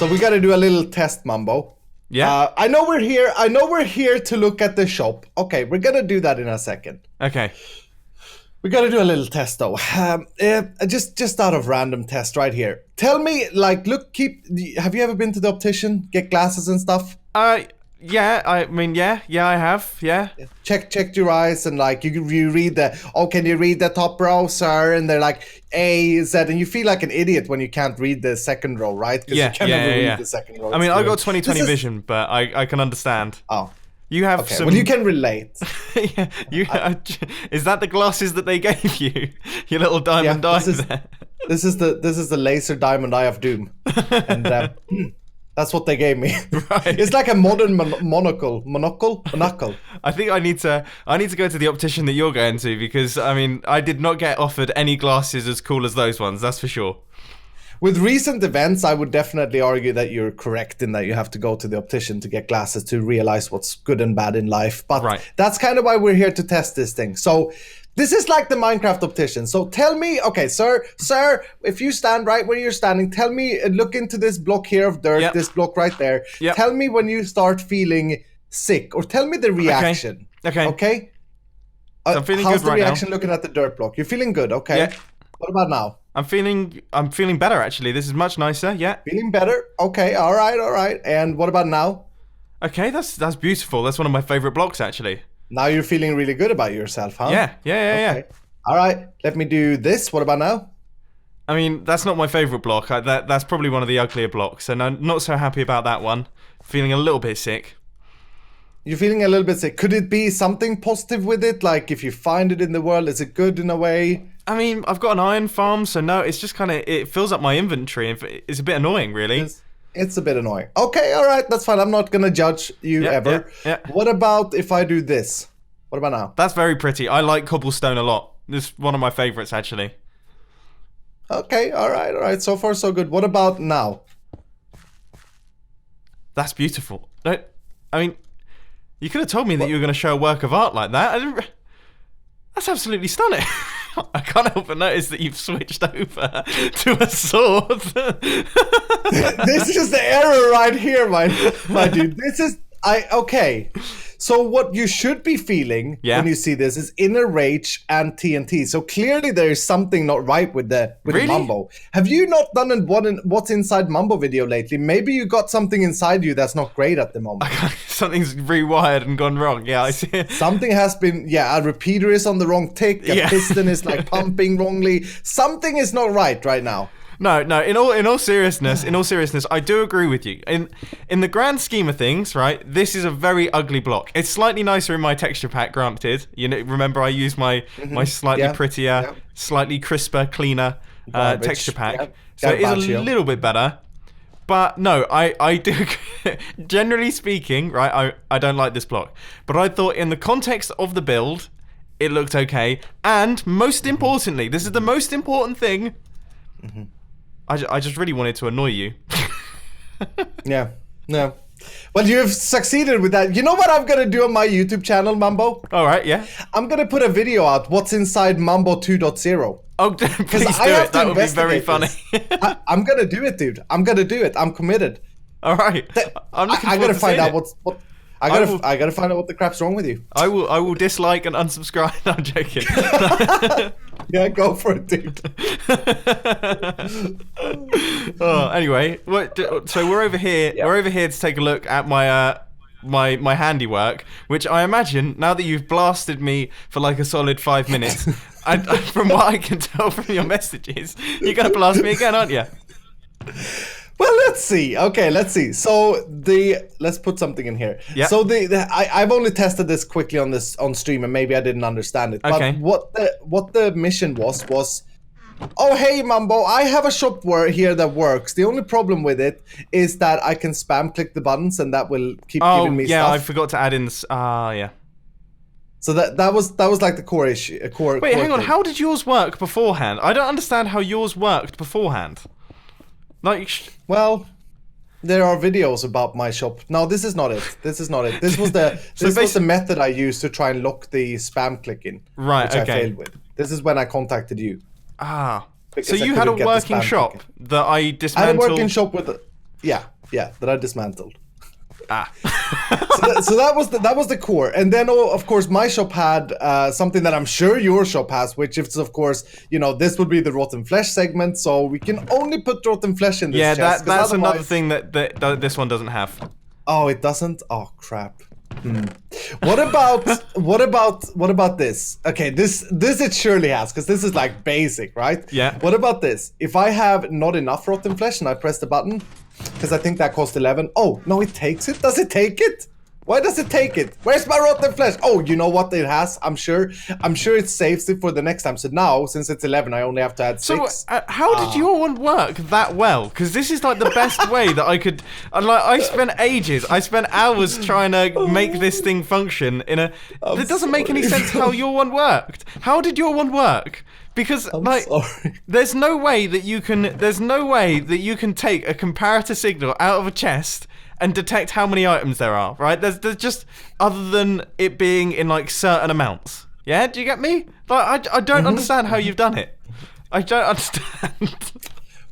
So we got to do a little test, Mumbo. Yeah. I know we're here. I know we're here to look at the shop. Okay, we're gonna do that in a second. Okay. We got to do a little test though. Just out of random test right here. Tell me, like, look, have you ever been to the optician, get glasses and stuff? Yeah. I mean, yeah, I have. Yeah. Check your eyes and like you read can you read the top row, sir? And they're like A, Z, and you feel like an idiot when you can't read the second row, right? Because you can never read the second row. I mean, I got 20/20 vision, but I can understand. Oh. You have some. Well, you can relate. Yeah, is that the glasses that they gave you? Your little diamond eye there. This is the laser diamond eye of doom, and that's what they gave me. Right. It's like a modern monocle. I think I need to go to the optician that you're going to, because I mean I did not get offered any glasses as cool as those ones. That's for sure. With recent events, I would definitely argue that you're correct in that you have to go to the optician to get glasses to realize what's good and bad in life. But that's kind of why we're here to test this thing. So this is like the Minecraft optician. So tell me, okay, sir, if you stand right where you're standing, tell me, look into this block here of dirt, this block right there. Yep. Tell me when you start feeling sick, or tell me the reaction. Okay? I'm feeling how's good right now. the reaction looking at the dirt block? You're feeling good, okay? Yeah. What about now? I'm feeling better actually. This is much nicer. Yeah. Feeling better? Okay. All right. And what about now? Okay, that's beautiful. That's one of my favorite blocks actually. Now you're feeling really good about yourself, huh? Yeah. Okay. All right. Let me do this. What about now? I mean, that's not my favorite block. That's probably one of the uglier blocks, and I'm not so happy about that one. Feeling a little bit sick. You're feeling a little bit sick. Could it be something positive with it? Like if you find it in the world, is it good in a way? I mean, I've got an iron farm, so no, it's just kind of, it fills up my inventory. It's a bit annoying, really. It's a bit annoying. Okay, all right, that's fine. I'm not going to judge you ever. Yeah. What about if I do this? What about now? That's very pretty. I like cobblestone a lot. This is one of my favorites, actually. Okay, all right. So far, so good. What about now? That's beautiful. I mean, you could have told me that you were going to show a work of art like that. That's absolutely stunning. I can't help but notice that you've switched over to a sword. This is the error right here, my dude. Okay. So what you should be feeling when you see this is inner rage and TNT. So clearly there is something not right with the Mumbo. Have you not done a what's inside Mumbo video lately? Maybe you got something inside you that's not great at the moment. Something's rewired and gone wrong. Yeah, I see. Something has been, a repeater is on the wrong tick, a piston is like pumping wrongly. Something is not right now. No. In all seriousness, I do agree with you. In the grand scheme of things, right? This is a very ugly block. It's slightly nicer in my texture pack, granted. You know, remember I used my slightly prettier, slightly crisper, cleaner texture pack, so it is a little bit better. But no, I do. Generally speaking, right? I don't like this block, but I thought in the context of the build, it looked okay. And most importantly, this is the most important thing. I just really wanted to annoy you. Yeah. Well, you've succeeded with that. You know what I'm going to do on my YouTube channel, Mumbo? All right, yeah. I'm going to put a video out, what's inside Mumbo 2.0. Oh, please do it. That would be very funny. I'm going to do it, dude. I'm going to do it. I'm committed. All right. I got to find out I gotta find out what the crap's wrong with you. I will dislike and unsubscribe. No, I'm joking. Yeah, go for it, dude. Anyway, so we're over here. We're over here to take a look at my handiwork, which I imagine, now that you've blasted me for like a solid 5 minutes, from what I can tell from your messages, you're gonna blast me again, aren't you? Well, let's see. Okay, let's see. So let's put something in here. Yep. So I've only tested this quickly on stream, and maybe I didn't understand it. Okay. But what the mission was, oh hey Mumbo, I have a shop here that works. The only problem with it is that I can spam click the buttons, and that will keep giving me stuff. I forgot to add in this. Yeah. So that was like the core issue. Wait, hang on. How did yours work beforehand? I don't understand how yours worked beforehand. Well, there are videos about my shop. No, this is not it. This was the method I used to try and lock the spam clicking. Right. Which I failed with. This is when I contacted you. So you had a working shop that I dismantled. I had a working shop with Yeah, that I dismantled. Ah. So that was the core, and then of course my shop had something that I'm sure your shop has, which is of course this would be the rotten flesh segment. So we can only put rotten flesh in this chest. Yeah, that's another thing that this one doesn't have. Oh, it doesn't? Oh crap. What about this? Okay, this it surely has, because this is like basic, right? Yeah. What about this? If I have not enough rotten flesh and I press the button, because I think that cost 11. Oh no, it takes it. Does it take it? Why does it take it? Where's my rotten flesh? Oh, you know what it has? I'm sure it saves it for the next time. So now, since it's 11, I only have to add 6. So, how did your one work that well? Because this is like the best way that I could. I spent ages. I spent hours trying to make this thing function in a. It doesn't make any sense how your one worked. How did your one work? Because there's no way that you can. There's no way that you can take a comparator signal out of a chest and detect how many items there are, right? There's just, other than it being in like certain amounts. Yeah, do you get me? Like, I don't understand how you've done it. I don't understand.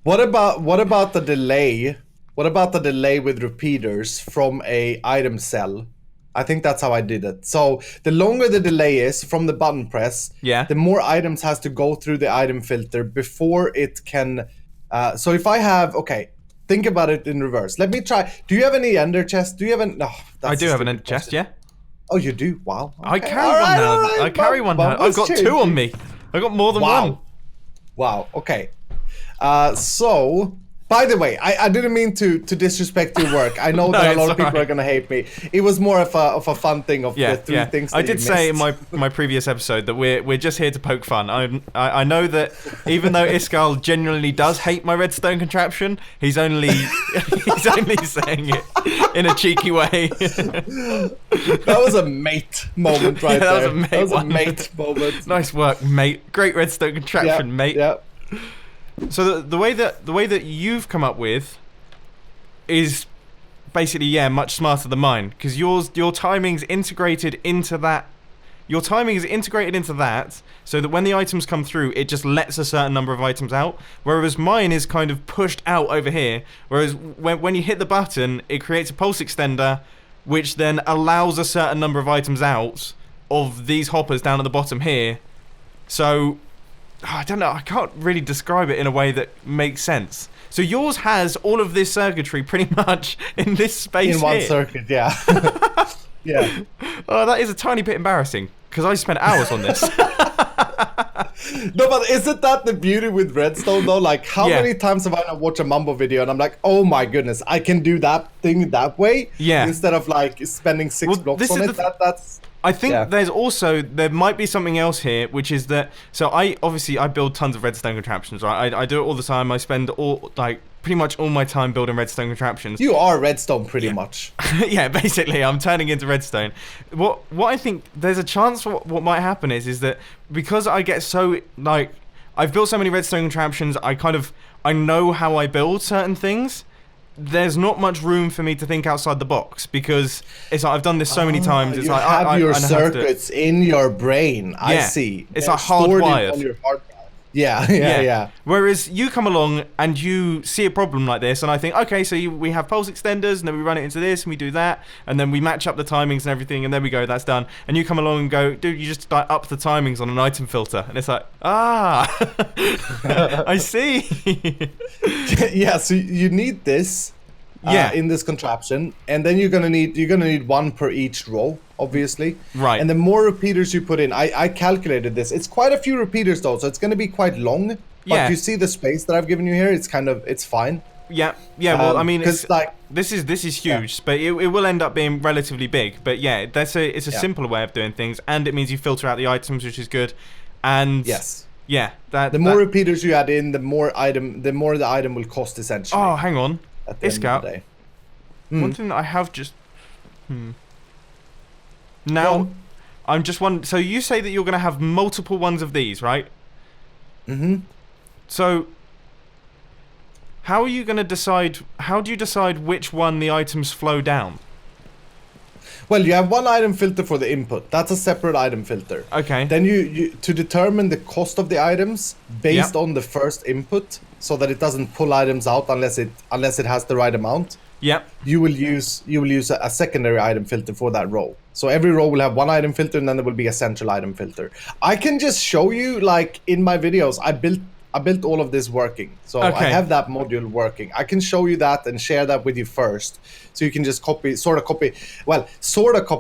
What about the delay? What about the delay with repeaters from a item cell? I think that's how I did it. So the longer the delay is from the button press, the more items has to go through the item filter before it can. So if I have, okay, think about it in reverse. Let me try. Do you have any ender chests? Do you have an? Oh, I do have an ender chest. Yeah. Oh, you do? Wow. Okay. I carry one now. Right. I carry one now. I've got 2 on me. I got more than one. Wow. Okay. So. By the way, I didn't mean to disrespect your work. I know that a lot of people are gonna hate me. It was more of a fun thing of the 3 things that I did say in my previous episode that we're just here to poke fun. I know that even though Iskall genuinely does hate my redstone contraption, he's only saying it in a cheeky way. That was a mate moment right there. That was a mate moment. Nice work, mate. Great redstone contraption, mate. Yeah. So the way that you've come up with is basically much smarter than mine, because your timing's integrated into that. Your timing is integrated into that, so that when the items come through, it just lets a certain number of items out. Whereas mine is kind of pushed out over here. Whereas when you hit the button, it creates a pulse extender, which then allows a certain number of items out of these hoppers down at the bottom here. So I don't know, I can't really describe it in a way that makes sense. So yours has all of this circuitry pretty much in this space in one circuit, yeah. Yeah. Oh, that is a tiny bit embarrassing, because I spent hours on this. No, but isn't that the beauty with Redstone though? Like, how many times have I watched a Mumbo video and I'm like, oh my goodness, I can do that thing that way? Yeah. Instead of like spending 6 blocks on it. That's I think there might be something else here, which is that, so I build tons of redstone contraptions, right? I do it all the time. I spend pretty much all my time building redstone contraptions. You are redstone pretty much. Yeah, basically, I'm turning into redstone. What I think there's a chance what might happen is that because I get so, like, I've built so many redstone contraptions, I know how I build certain things. There's not much room for me to think outside the box, because it's like I've done this so many times. It's you like have your circuits in your brain. Yeah. I see. It's like hardwired. On your hard drive. Yeah. Whereas you come along and you see a problem like this, and I think, okay, so we have pulse extenders, and then we run it into this, and we do that, and then we match up the timings and everything, and then we go, that's done. And you come along and go, dude, you just up the timings on an item filter, and it's like, I see. Yeah, so you need this. In this contraption, and then you're gonna need 1 per each row, obviously. Right. And the more repeaters you put in, I calculated this. It's quite a few repeaters though, so it's gonna be quite long. But you see the space that I've given you here. It's fine. Yeah. Well, I mean, because like this is huge, but it will end up being relatively big. But yeah, it's a simpler way of doing things, and it means you filter out the items, which is good. And yeah, the more repeaters you add in, the more the item will cost essentially. Oh, hang on. Iskall, one thing that I have just now, I'm just wondering, so you say that you're going to have multiple ones of these, right? So how are you going to decide, how do you decide which one the items flow down? Well, you have one item filter for the input. That's a separate item filter. Okay. Then you to determine the cost of the items based on the first input, so that it doesn't pull items out unless it has the right amount. Yep. You will use a secondary item filter for that row. So every row will have one item filter, and then there will be a central item filter. I can just show you, like in my videos, I built all of this working. So I have that module working. I can show you that and share that with you first. So you can just sort of copy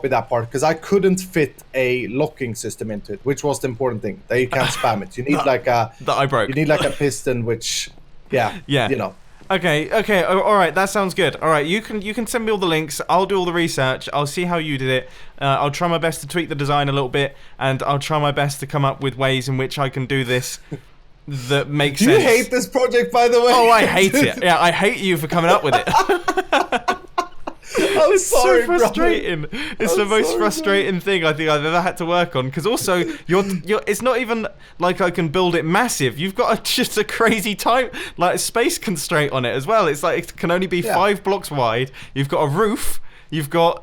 that part, because I couldn't fit a locking system into it, which was the important thing. That you can't spam it. You need that I broke. You need like a piston, which, yeah. You know. Okay, all right, that sounds good. All right, you can send me all the links. I'll do all the research. I'll see how you did it. I'll try my best to tweak the design a little bit, and I'll try my best to come up with ways in which I can do this that makes sense. You hate this project, by the way. Oh, I hate it. Yeah, I hate you for coming up with it. I'm sorry, so frustrating. Brother. It's the most frustrating thing I think I've ever had to work on. Because also, you're. It's not even like I can build it massive. You've got just a crazy space constraint on it as well. It's like it can only be 5 blocks wide. You've got a roof. You've got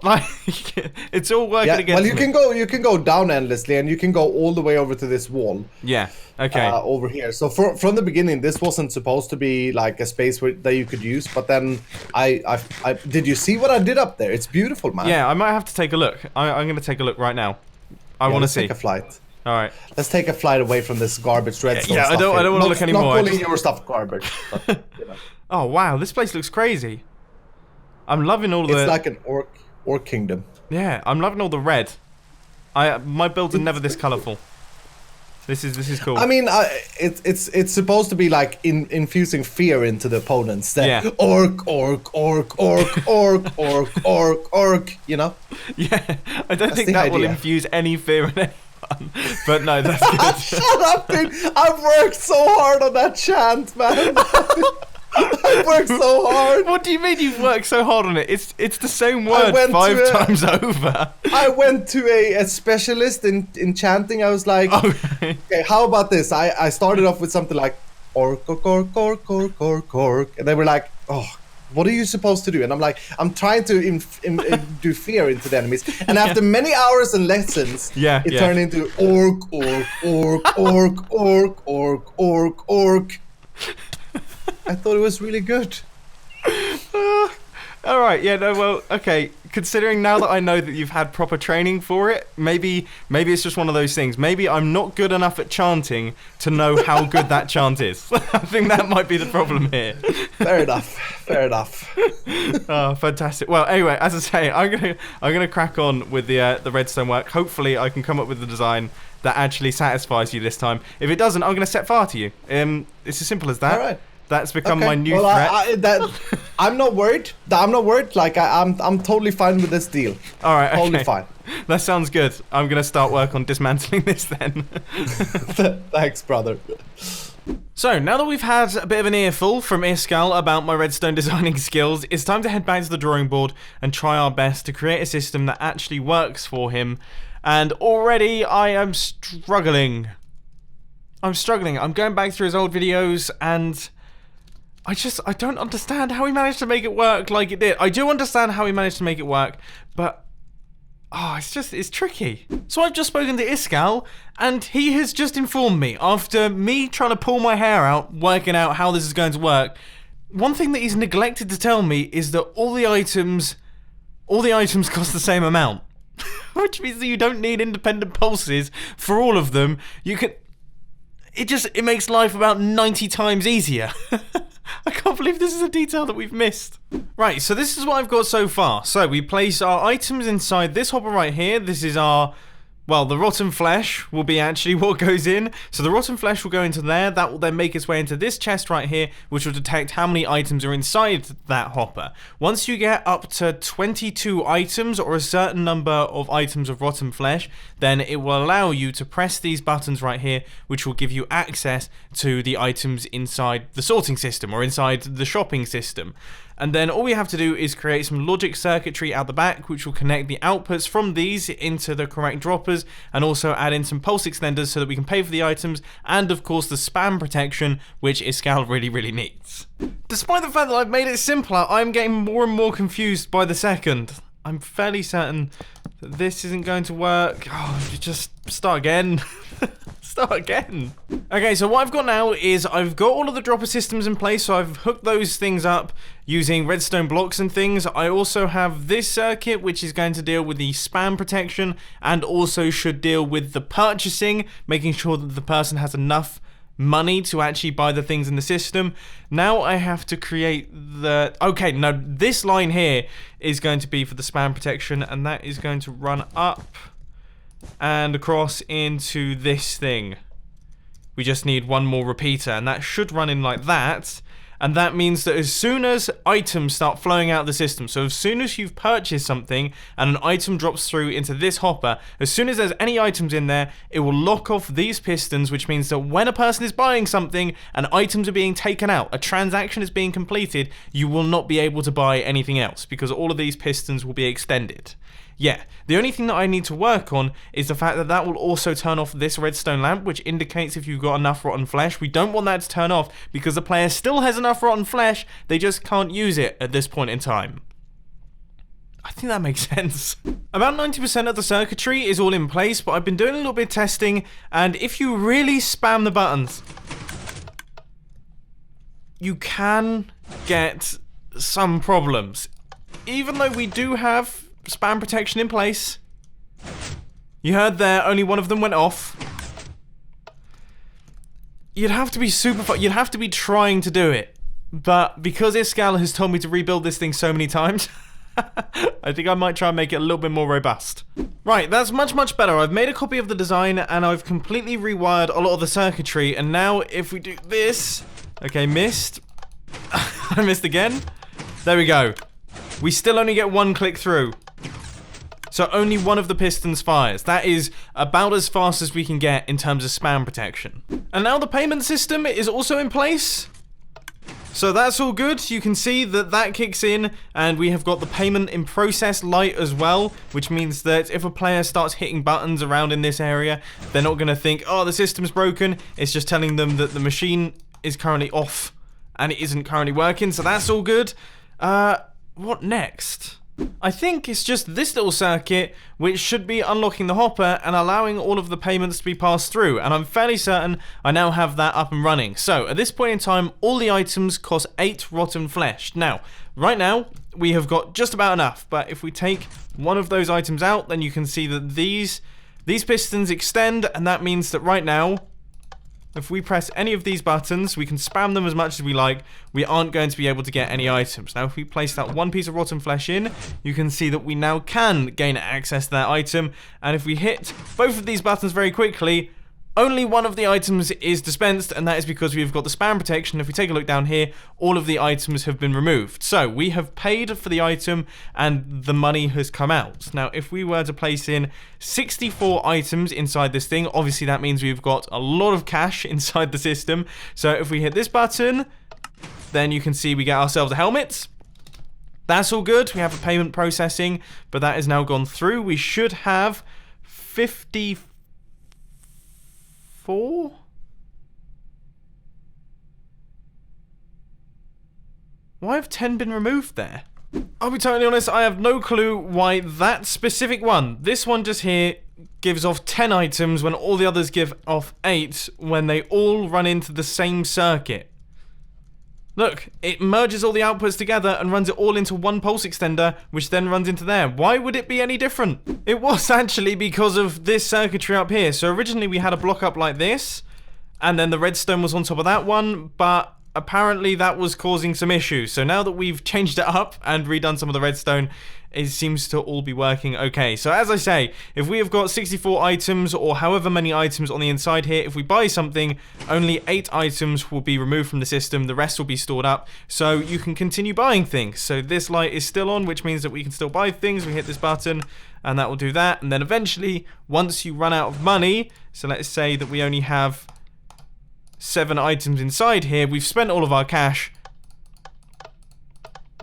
it's all working against me. You can go down endlessly, and you can go all the way over to this wall. Yeah. Okay. Over here. So from the beginning, this wasn't supposed to be like a space that you could use. But then I did you see what I did up there? It's beautiful, man. Yeah, I might have to take a look. I'm going to take a look right now. I want to see. Take a flight. All right. Let's take a flight away from this garbage redstone stuff. I don't want to look anymore. Not calling your stuff garbage. But, you know. Oh wow, this place looks crazy. I'm loving all the... It's like an orc kingdom. Yeah, I'm loving all the red. My builds are never this colourful. This is cool. I mean, it's supposed to be like infusing fear into the opponents. Yeah. Orc, you know? Yeah, I don't think that will infuse any fear in anyone. But no, that's good. Shut up, dude! I've worked so hard on that chant, man. I've worked so hard. What do you mean you've worked so hard on it? It's the same word 5 times over. I went to a specialist in chanting. I was like, okay, how about this? I started off with something like orc, and they were like, oh, what are you supposed to do? And I'm like, I'm trying to do fear into the enemies. And after many hours and lessons, it turned into orc. I thought it was really good. All right, yeah, no, well, okay. Considering now that I know that you've had proper training for it, maybe it's just one of those things. Maybe I'm not good enough at chanting to know how good that chant is. I think that might be the problem here. Fair enough. Oh, fantastic. Well, anyway, as I say, I'm gonna crack on with the redstone work. Hopefully, I can come up with the design that actually satisfies you this time. If it doesn't, I'm gonna set fire to you. It's as simple as that. All right. That's become my new threat. I'm not worried. Like I'm totally fine with this deal. All right, totally fine. That sounds good. I'm gonna start work on dismantling this then. Thanks, brother. So now that we've had a bit of an earful from Iskall about my redstone designing skills, it's time to head back to the drawing board and try our best to create a system that actually works for him. And already I am struggling. I'm going back through his old videos and I don't understand how he managed to make it work like it did. I do understand how he managed to make it work, but it's tricky. So I've just spoken to Iskall, and he has just informed me, after me trying to pull my hair out, working out how this is going to work, one thing that he's neglected to tell me is that all the items cost the same amount. Which means that you don't need independent pulses for all of them. It makes life about 90 times easier. I can't believe this is a detail that we've missed. Right, so this is what I've got so far. So we place our items inside this hopper right here. This is the rotten flesh will be actually what goes in. So the rotten flesh will go into there. That will then make its way into this chest right here, which will detect how many items are inside that hopper. Once you get up to 22 items or a certain number of items of rotten flesh, then it will allow you to press these buttons right here, which will give you access to the items inside the sorting system or inside the shopping system. And then all we have to do is create some logic circuitry out the back, which will connect the outputs from these into the correct droppers, and also add in some pulse extenders so that we can pay for the items, and of course the spam protection, which Iskall really, really needs. Despite the fact that I've made it simpler, I'm getting more and more confused by the second. I'm fairly certain this isn't going to work. Oh, just start again. Start again. Okay, so what I've got now is I've got all of the dropper systems in place, so I've hooked those things up using redstone blocks and things. I also have this circuit, which is going to deal with the spam protection and also should deal with the purchasing, making sure that the person has enough money to actually buy the things in the system. Now I have to create the... Okay, now this line here is going to be for the spam protection, and that is going to run up and across into this thing. We just need one more repeater, and that should run in like that. And that means that as soon as items start flowing out of the system, so as soon as you've purchased something and an item drops through into this hopper, as soon as there's any items in there, it will lock off these pistons, which means that when a person is buying something and items are being taken out, a transaction is being completed, you will not be able to buy anything else because all of these pistons will be extended. Yeah, the only thing that I need to work on is the fact that that will also turn off this redstone lamp, which indicates if you've got enough rotten flesh. We don't want that to turn off because the player still has enough rotten flesh, they just can't use it at this point in time. I think that makes sense. About 90% of the circuitry is all in place, but I've been doing a little bit of testing, and if you really spam the buttons, you can get some problems. Even though we do have spam protection in place. You heard there, only one of them went off. You'd have to be you'd have to be trying to do it. But because Iskall has told me to rebuild this thing so many times, I think I might try and make it a little bit more robust. Right, that's much better. I've made a copy of the design and I've completely rewired a lot of the circuitry. And now if we do this... Okay, missed. I missed again. There we go. We still only get one click through. So only one of the pistons fires. That is about as fast as we can get in terms of spam protection. And now the payment system is also in place. So that's all good. You can see that that kicks in and we have got the payment in process light as well, which means that if a player starts hitting buttons around in this area, they're not going to think, oh, the system's broken. It's just telling them that the machine is currently off and it isn't currently working. So that's all good. What next? I think it's just this little circuit which should be unlocking the hopper and allowing all of the payments to be passed through, and I'm fairly certain I now have that up and running. So at this point in time, all the items cost 8 rotten flesh. Now, right now we have got just about enough, but if we take one of those items out, then you can see that these pistons extend, and that means that right now, if we press any of these buttons, we can spam them as much as we like, we aren't going to be able to get any items. Now, if we place that one piece of rotten flesh in, you can see that we now can gain access to that item. And if we hit both of these buttons very quickly, only one of the items is dispensed, and that is because we've got the spam protection. If we take a look down here, all of the items have been removed. So we have paid for the item and the money has come out. Now, if we were to place in 64 items inside this thing, obviously that means we've got a lot of cash inside the system. So if we hit this button, then you can see we get ourselves a helmet. That's all good. We have a payment processing, but that has now gone through. We should have 54. Why have 10 been removed there? I'll be totally honest, I have no clue why that specific one, this one just here, gives off 10 items when all the others give off 8 when they all run into the same circuit. Look, it merges all the outputs together and runs it all into one pulse extender, which then runs into there. Why would it be any different? It was actually because of this circuitry up here. So originally we had a block up like this, and then the redstone was on top of that one, but apparently that was causing some issues. So now that we've changed it up and redone some of the redstone, it seems to all be working okay. So as I say, if we have got 64 items or however many items on the inside here, if we buy something, only 8 items will be removed from the system. The rest will be stored up, so you can continue buying things. So this light is still on, which means that we can still buy things. We hit this button and that will do that. And then eventually, once you run out of money, so let's say that we only have 7 items inside here, we've spent all of our cash,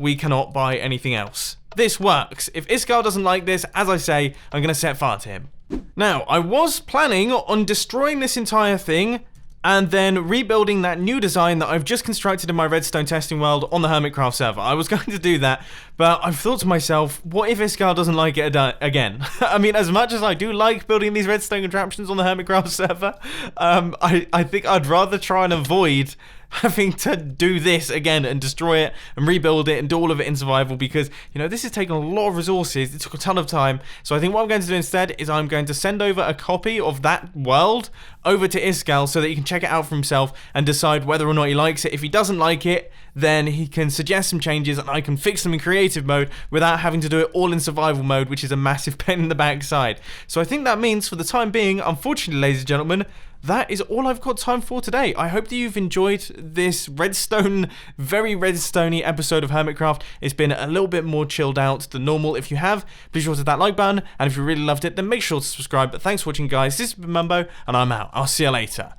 we cannot buy anything else. This works. If Iskall doesn't like this, as I say, I'm going to set fire to him. Now, I was planning on destroying this entire thing and then rebuilding that new design that I've just constructed in my Redstone testing world on the Hermitcraft server. I was going to do that, but I've thought to myself, what if Iskall doesn't like it again? I mean, as much as I do like building these Redstone contraptions on the Hermitcraft server, I think I'd rather try and avoid having to do this again and destroy it and rebuild it and do all of it in survival, because, you know, this has taken a lot of resources. It took a ton of time. So I think what I'm going to do instead is I'm going to send over a copy of that world over to Iskall so that he can check it out for himself and decide whether or not he likes it. If he doesn't like it, then he can suggest some changes and I can fix them in creative mode without having to do it all in survival mode, which is a massive pain in the backside. So I think that means, for the time being, unfortunately, ladies and gentlemen, that is all I've got time for today. I hope that you've enjoyed this Redstone, very Redstone-y episode of Hermitcraft. It's been a little bit more chilled out than normal. If you have, please sure to hit that like button, and if you really loved it, then make sure to subscribe. But thanks for watching, guys. This has been Mumbo, and I'm out. I'll see you later.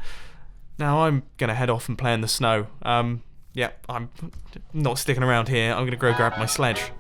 Now I'm gonna head off and play in the snow. Yeah, I'm not sticking around here. I'm gonna go grab my sledge.